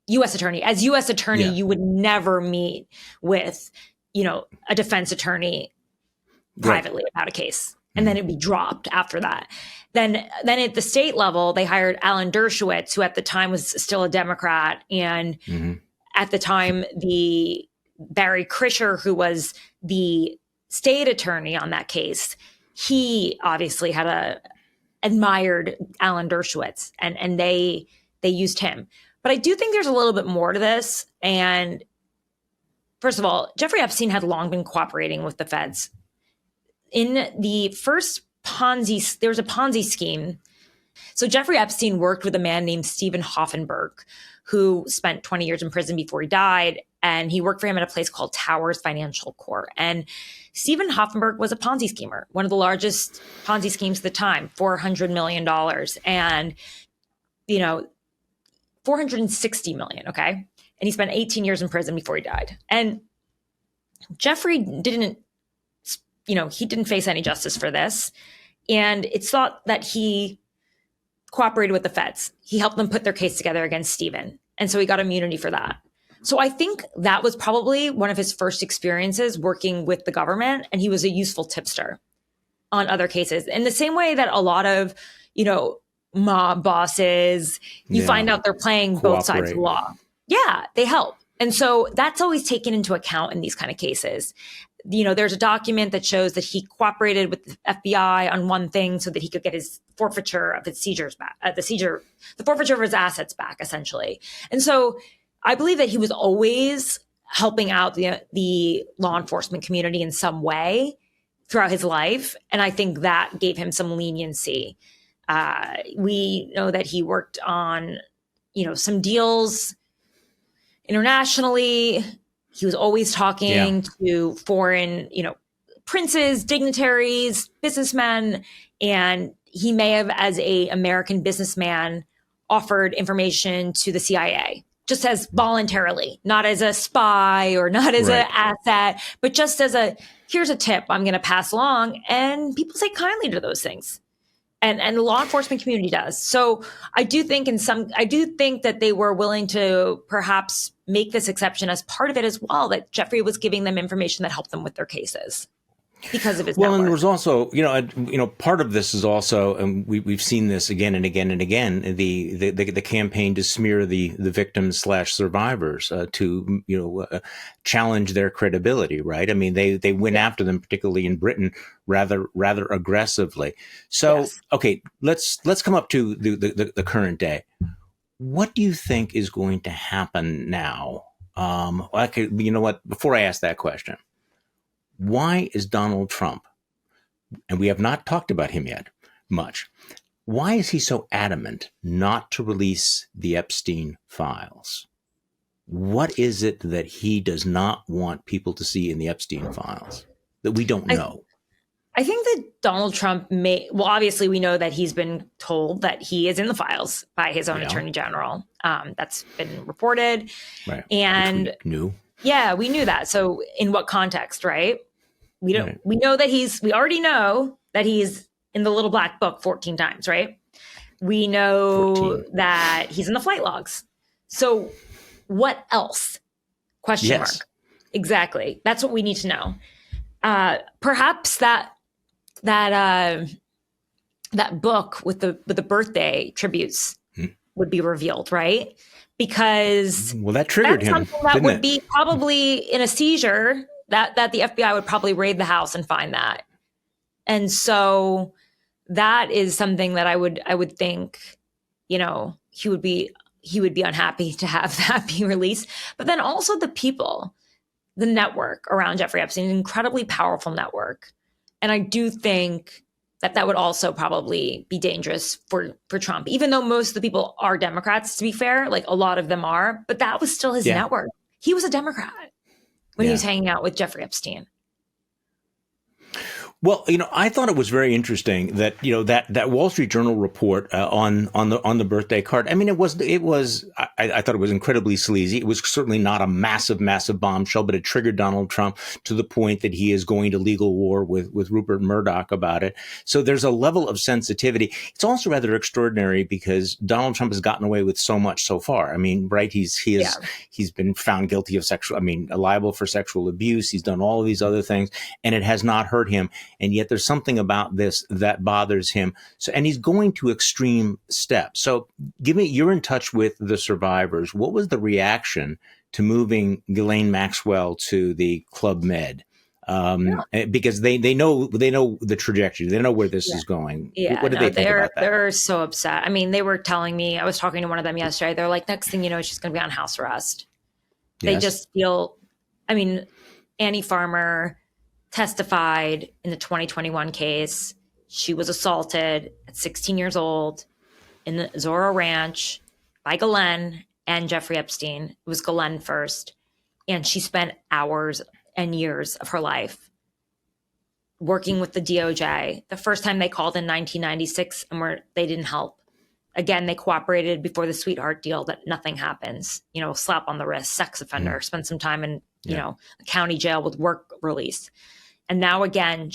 U.S. attorney. As U.S. attorney, you would never meet with, a defense attorney privately about a case. And then it'd be dropped after that. Then at the state level, they hired Alan Dershowitz, who at the time was still a Democrat. And at the time, the Barry Krischer, who was the state attorney on that case, he obviously had admired Alan Dershowitz, and they used him. But I do think there's a little bit more to this. And first of all, Jeffrey Epstein had long been cooperating with the feds. In the first Ponzi, there was a Ponzi scheme. So Jeffrey Epstein worked with a man named Stephen Hoffenberg, who spent 20 years in prison before he died. And he worked for him at a place called Towers Financial Corp. And Stephen Hoffenberg was a Ponzi schemer, one of the largest Ponzi schemes at the time, $400 million. And, you know, $460 million, okay? And he spent 18 years in prison before he died. And Jeffrey didn't, he didn't face any justice for this. And it's thought that he cooperated with the feds. He helped them put their case together against Stephen. And so he got immunity for that. So I think that was probably one of his first experiences working with the government. And he was a useful tipster on other cases. In the same way that a lot of, mob bosses, you find out they're playing both sides of the law. Yeah, they help. And so that's always taken into account in these kind of cases. There's a document that shows that he cooperated with the FBI on one thing so that he could get his forfeiture of his seizures back, the forfeiture of his assets back, essentially. And so I believe that he was always helping out the law enforcement community in some way throughout his life. And I think that gave him some leniency. We know that he worked on, some deals internationally. He was always talking to foreign, princes, dignitaries, businessmen, and he may have, as a American businessman, offered information to the CIA, just as voluntarily, not as a spy or not as an asset, but just as here's a tip I'm going to pass along. And people take kindly to those things. And the law enforcement community does. So I do think that they were willing to perhaps make this exception as part of it as well, that Jeffrey was giving them information that helped them with their cases because of his network. And there was also, part of this is also, and we've seen this again and again and again, the campaign to smear the victims / survivors to challenge their credibility, right? I mean, they went after them, particularly in Britain, rather aggressively. So, okay, let's come up to the current day. What do you think is going to happen now? You know what? Before I ask that question, why is Donald Trump, and we have not talked about him yet much, why is he so adamant not to release the Epstein files? What is it that he does not want people to see in the Epstein files that we don't know? I think that Donald Trump obviously we know that he's been told that he is in the files by his own attorney general. That's been reported. Right. And which we knew. Yeah, we knew that. So in what context, right? We know that we already know that he's in the little black book 14 times, right? We know 14. That he's in the flight logs. So what else? Question mark. Exactly. That's what we need to know. Perhaps that book with the birthday tributes would be revealed, right? Because that triggered him. Something that would be probably in a seizure that the FBI would probably raid the house and find that. And so that is something that I would think, he would be unhappy to have that be released. But then also the people, the network around Jeffrey Epstein, an incredibly powerful network. And I do think that would also probably be dangerous for Trump, even though most of the people are Democrats, to be fair, like a lot of them are, but that was still his network. He was a Democrat when he was hanging out with Jeffrey Epstein. Well, I thought it was very interesting that that Wall Street Journal report on the birthday card. I mean, it was. I thought it was incredibly sleazy. It was certainly not a massive bombshell, but it triggered Donald Trump to the point that he is going to legal war with Rupert Murdoch about it. So there's a level of sensitivity. It's also rather extraordinary because Donald Trump has gotten away with so much so far. I mean, right? He's been found guilty of liable for sexual abuse. He's done all of these other things, and it has not hurt him. And yet there's something about this that bothers him. So, and he's going to extreme steps. So you're in touch with the survivors. What was the reaction to moving Ghislaine Maxwell to the Club Med? because they know the trajectory. They know where this is going. Yeah, What do they think about that? They're so upset. I mean, they were telling me, I was talking to one of them yesterday. They're like, next thing you know, she's going to be on house arrest. They Yes. just feel, I mean, Annie Farmer testified in the 2021 case. She was assaulted at 16 years old in the Zorro Ranch by Ghislaine and Jeffrey Epstein. It was Ghislaine first. And she spent hours and years of her life working with the DOJ. The first time they called in 1996 and they didn't help. Again, they cooperated before the sweetheart deal that nothing happens. You know, slap on the wrist, sex offender, spend some time in, you know, a county jail with work release. And now again,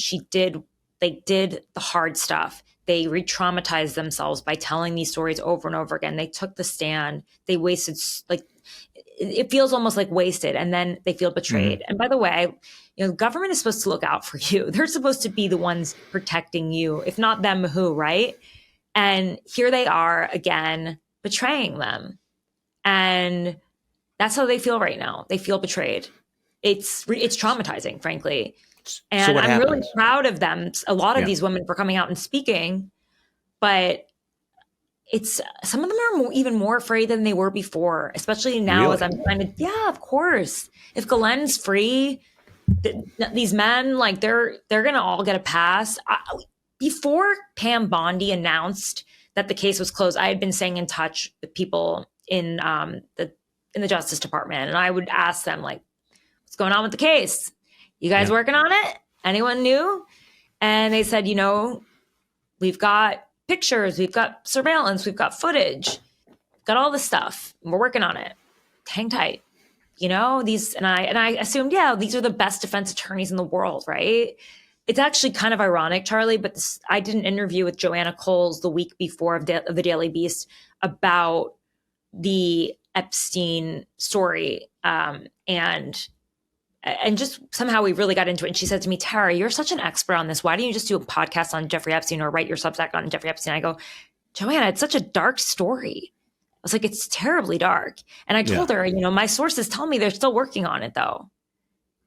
they did the hard stuff. They re-traumatized themselves by telling these stories over and over again. They took the stand. They wasted, like, it feels almost like wasted. And then they feel betrayed. And by the way, you know, the government is supposed to look out for you. They're supposed to be the ones protecting you. If not them, who, right? And here they are again, betraying them. And that's how they feel right now. They feel betrayed. It's traumatizing, frankly. And So what I'm really happens? proud of them. A lot of these women for coming out and speaking, but some of them are even more afraid than they were before, especially now Really? as I'm trying to, yeah, of course. If Glenn's free, these men, like they're going to all get a pass. Before Pam Bondi announced that the case was closed, I had been staying in touch with people in the Justice Department, and I would ask them, like, what's going on with the case? You guys working on it? Anyone new? And they said, you know, we've got pictures, we've got surveillance, we've got footage, we've got all this stuff. We're working on it. Hang tight. You know, and I assumed, yeah, these are the best defense attorneys in the world, right? It's actually kind of ironic, Charlie, but I did an interview with Joanna Coles the week before of the Daily Beast about the Epstein story. And just somehow we really got into it. And she said to me, Tara, you're such an expert on this. Why don't you just do a podcast on Jeffrey Epstein or write your Substack on Jeffrey Epstein? I go, Joanna, it's such a dark story. I was like, it's terribly dark. And I told her, you know, my sources tell me they're still working on it, though.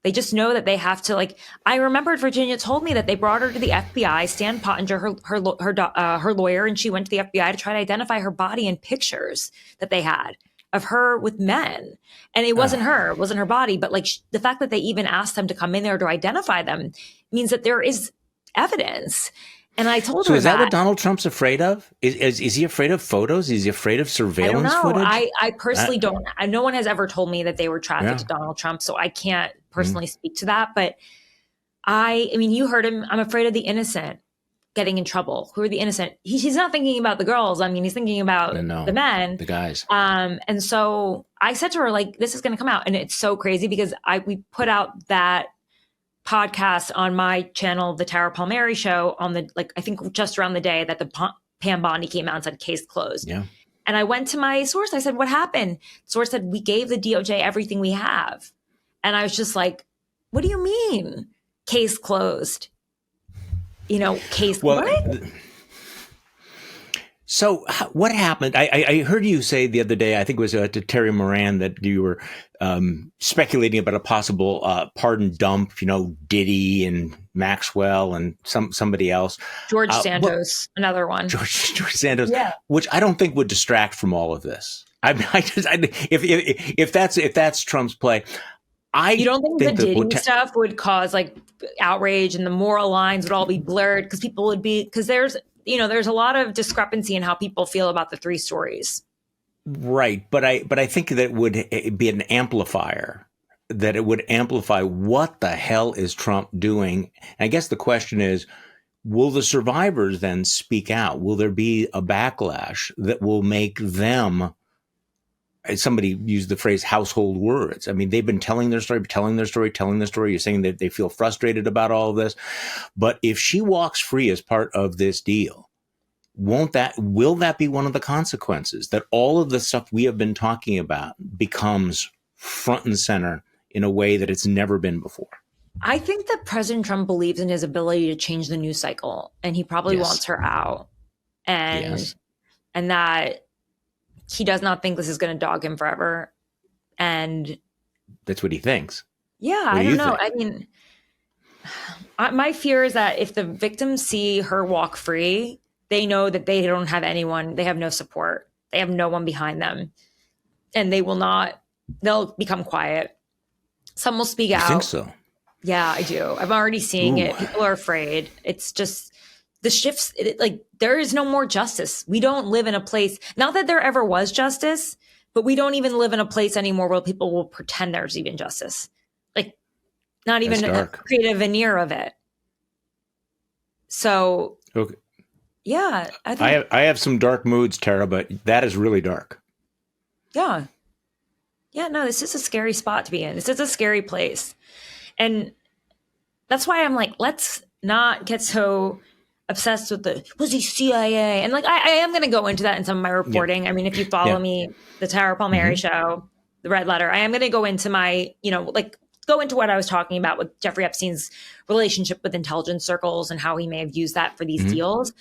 They just know that they have to, like, I remembered Virginia told me that they brought her to the FBI, Stan Pottinger, her lawyer, and she went to the FBI to try to identify her body in pictures that they had of her with men. And it wasn't her, it wasn't her body. But like the fact that they even asked them to come in there to identify them means that there is evidence. And I told her So is that what Donald Trump's afraid of? Is he afraid of photos? Is he afraid of surveillance footage? I personally don't. No one has ever told me that they were trafficked to Donald Trump, so I can't personally speak to that. But I mean, you heard him. I'm afraid of the innocent getting in trouble. Who are the innocent? He's not thinking about the girls. I mean, he's thinking about the men, the guys. And so I said to her, like, this is going to come out, and it's so crazy because we put out that podcast on my channel, the Tara Palmeri Show, on the, like, I think just around the day that the Pam Bondi came out and said case closed. Yeah. And I went to my source. I said, what happened? Source said, we gave the DOJ everything we have. And I was just like, what do you mean? Case closed. You know, what? So what happened? I heard you say the other day, I think it was to Terry Moran, that you were speculating about a possible pardon dump, you know, Diddy and Maxwell and somebody else. George Santos, another one. George Santos, which I don't think would distract from all of this. If that's Trump's play, you don't think the Diddy stuff would cause like outrage and the moral lines would all be blurred because there's a lot of discrepancy in how people feel about the three stories. Right. But I think that it would be an amplifier, that it would amplify what the hell is Trump doing? And I guess the question is, will the survivors then speak out? Will there be a backlash that will make them, somebody used the phrase household words. I mean, they've been telling their story. You're saying that they feel frustrated about all of this. But if she walks free as part of this deal, will that be one of the consequences, that all of the stuff we have been talking about becomes front and center in a way that it's never been before? I think that President Trump believes in his ability to change the news cycle, and he probably wants her out. And that he does not think this is going to dog him forever. And that's what he thinks. Yeah, I don't know. I mean, My fear is that if the victims see her walk free, they know that they don't have anyone, they have no support, they have no one behind them, and they'll become quiet. Some will speak You think out. so? Yeah, I do. I'm already seeing Ooh. it. People are afraid. It's just the shifts, like there is no more justice. We don't live in a place, not that there ever was justice, but we don't even live in a place anymore where people will pretend there's even justice. Like, not That's even dark. create a veneer of it. So, Okay. yeah, I think, I have some dark moods, Tara, but that is really dark. yeah. Yeah, no, this is a scary spot to be in. This is a scary place. And that's why I'm like, let's not get so obsessed with was he CIA? And like, I am going to go into that in some of my reporting. Yeah. I mean, if you follow Yeah. me, the Tara Palmeri Mm-hmm. show, the Red Letter, I am going to go into my, like go into what I was talking about with Jeffrey Epstein's relationship with intelligence circles and how he may have used that for these Mm-hmm. deals.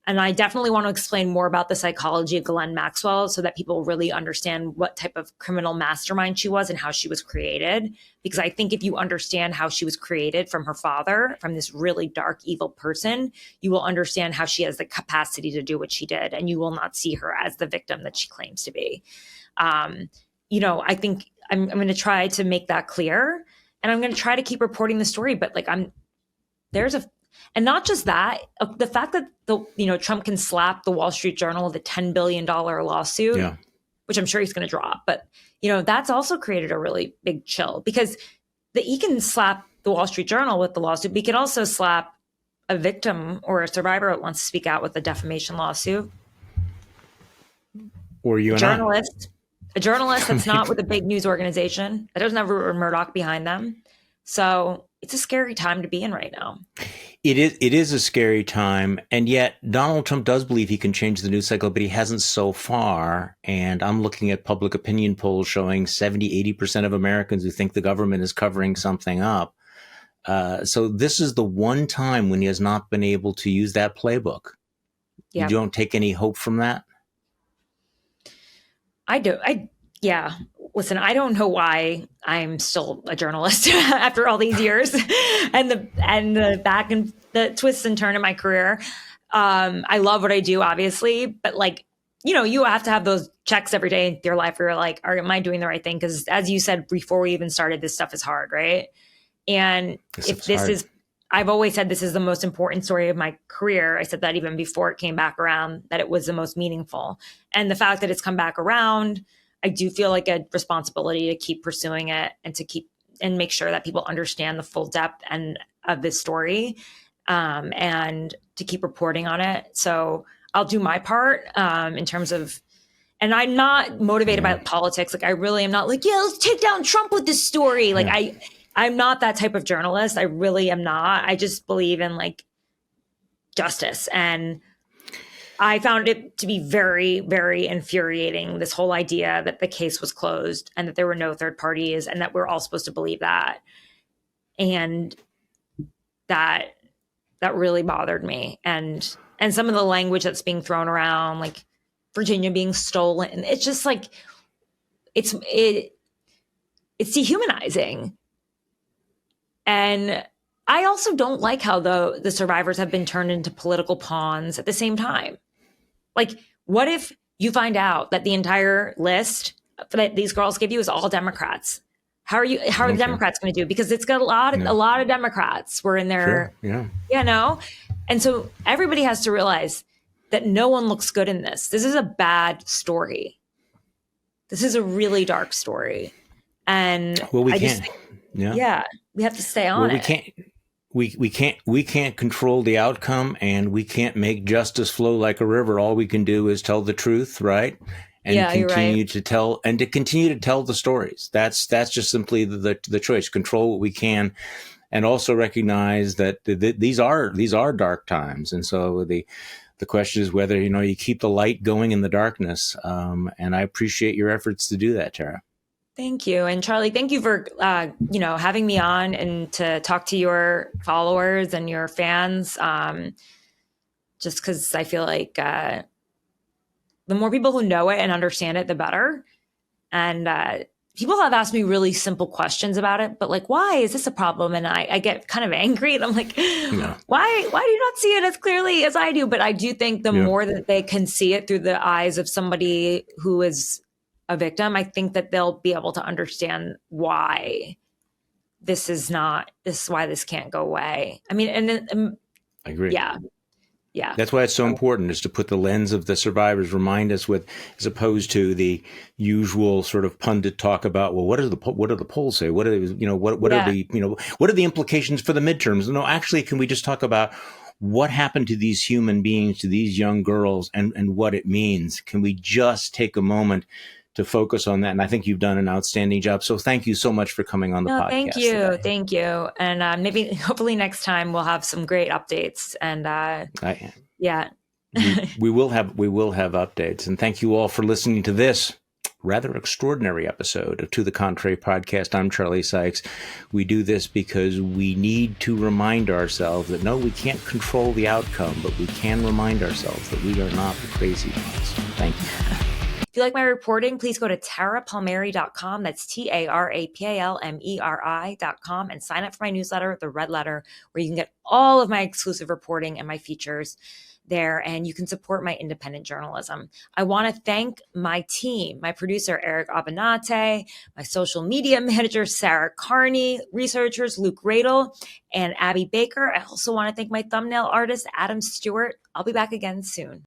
And I definitely want to explain more about the psychology of Ghislaine Maxwell so that people really understand what type of criminal mastermind she was and how she was created. Because I think if you understand how she was created from her father, from this really dark, evil person, you will understand how she has the capacity to do what she did. And you will not see her as the victim that she claims to be. I think I'm going to try to make that clear. And I'm going to try to keep reporting the story. But like, and not just that, the fact that Trump can slap the Wall Street Journal with a $10 billion lawsuit, Yeah. which I'm sure he's going to drop. But, that's also created a really big chill because he can slap the Wall Street Journal with the lawsuit, but he can also slap a victim or a survivor that wants to speak out with a defamation lawsuit. Or you A and journalist that's not with a big news organization that doesn't have Rupert Murdoch behind them. So it's a scary time to be in right now. It is a scary time, and yet Donald Trump does believe he can change the news cycle, but he hasn't so far. And I'm looking at public opinion polls showing 70-80% of Americans who think the government is covering something up. So this is the one time when he has not been able to use that playbook. Yeah. You don't take any hope from that? I do. Yeah. Listen, I don't know why I'm still a journalist after all these years and the back and the twists and turn in my career. I love what I do, obviously, but like, you have to have those checks every day in your life where you're like, am I doing the right thing? Because as you said before we even started, this stuff is hard, right? And I've always said this is the most important story of my career. I said that even before it came back around, that it was the most meaningful. And the fact that it's come back around, I do feel like a responsibility to keep pursuing it and make sure that people understand the full depth of this story, and to keep reporting on it. So I'll do my part in terms of, and I'm not motivated by politics. Like I really am not like, yeah, let's take down Trump with this story. Like I'm not that type of journalist. I really am not. I just believe in like justice. And I found it to be very, very infuriating, this whole idea that the case was closed and that there were no third parties and that we're all supposed to believe that. And that really bothered me. And some of the language that's being thrown around, like Virginia being stolen, it's just like, it's dehumanizing. And I also don't like how the survivors have been turned into political pawns at the same time. Like, what if you find out that the entire list that these girls give you is all Democrats? How are the Democrats going to do? Because it's got a lot of Democrats were in there, And so everybody has to realize that no one looks good in this. This is a bad story. This is a really dark story. And we have to stay on it. We can't control the outcome, and we can't make justice flow like a river. All we can do is tell the truth, right? And continue to tell the stories. That's just simply the choice. Control what we can, and also recognize that these are dark times. And so the question is whether you keep the light going in the darkness. And I appreciate your efforts to do that, Tara. Thank you. And Charlie, thank you for, having me on and to talk to your followers and your fans. Just because I feel like the more people who know it and understand it, the better. And, people have asked me really simple questions about it, but like, why is this a problem? And I get kind of angry, and I'm like, why do you not see it as clearly as I do? But I do think the more that they can see it through the eyes of somebody who is a victim, I think that they'll be able to understand why this is why this can't go away. I mean, and then, I agree. Yeah. That's why it's so important, is to put the lens of the survivors, remind us with, as opposed to the usual sort of pundit talk about, well, what do the polls say? What are what are the implications for the midterms? No, actually, can we just talk about what happened to these human beings, to these young girls, and what it means? Can we just take a moment to focus on that? And I think you've done an outstanding job. So thank you so much for coming on the podcast. Thank you. Today. Thank you. And maybe hopefully next time we'll have some great updates. And we will have updates. And thank you all for listening to this rather extraordinary episode of To the Contrary podcast. I'm Charlie Sykes. We do this because we need to remind ourselves that no, we can't control the outcome, but we can remind ourselves that we are not the crazy ones. Thank you. If you like my reporting, please go to tarapalmeri.com. That's TARAPALMERI.com, and sign up for my newsletter, The Red Letter, where you can get all of my exclusive reporting and my features there, and you can support my independent journalism. I want to thank my team, my producer, Eric Abenate, my social media manager, Sarah Carney, researchers, Luke Radel and Abby Baker. I also want to thank my thumbnail artist, Adam Stewart. I'll be back again soon.